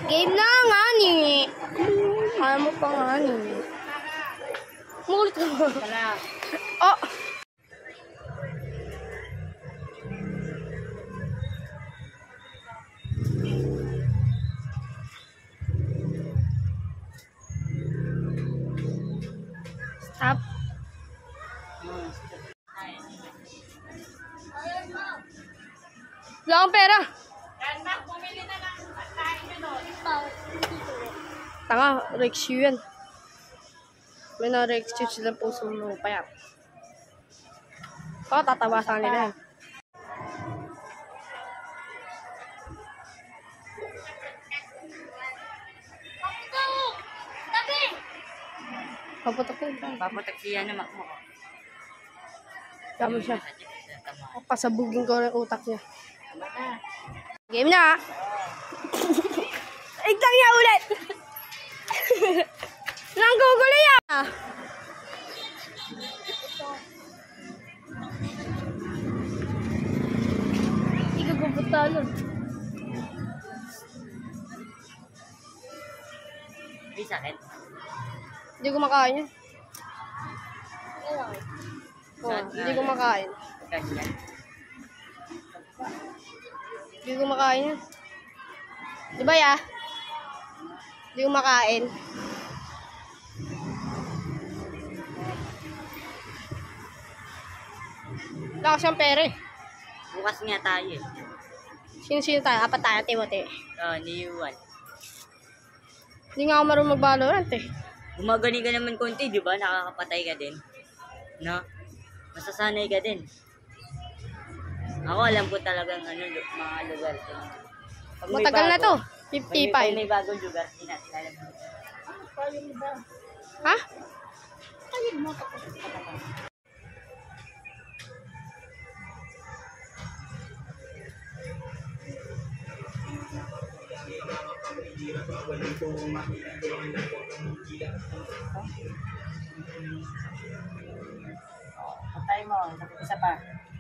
Game na nga ni. Kaya mo pa nga ni. Mulit ka mo. Oh. Stop. Wala akong pera. Tanga, Rex yun. May na-Rex yun silang puso mo payat. Oo, tatawasan nila. Paputok yun. Paputok siya na makmo. Kamo siya. Pasabugin ko yung utak niya. Game na. Igtang niya ulit. Nanggugulo yan. Hindi ka puputalo. May sakit. Hindi ko makain yan. Hindi ko makain. Ganyan. Hindi ko makain yan. Diba ya? Hindi ko makain. Wala ko siyang pera eh. Bukas nga tayo eh. Sino-sino tayo? Apat tayo, Timote. Ni Juan. Hindi nga ako marunong mag-Valorant eh. Gumagaling ka naman konti, di ba? Nakakapatay ka din. No? Masasanay ka din. Ako alam ko talagang mga lugar. Pag may Matagal na to. Pag 55. may bagong lugar, hindi natin alam. Ha? Patay mo, isa pa.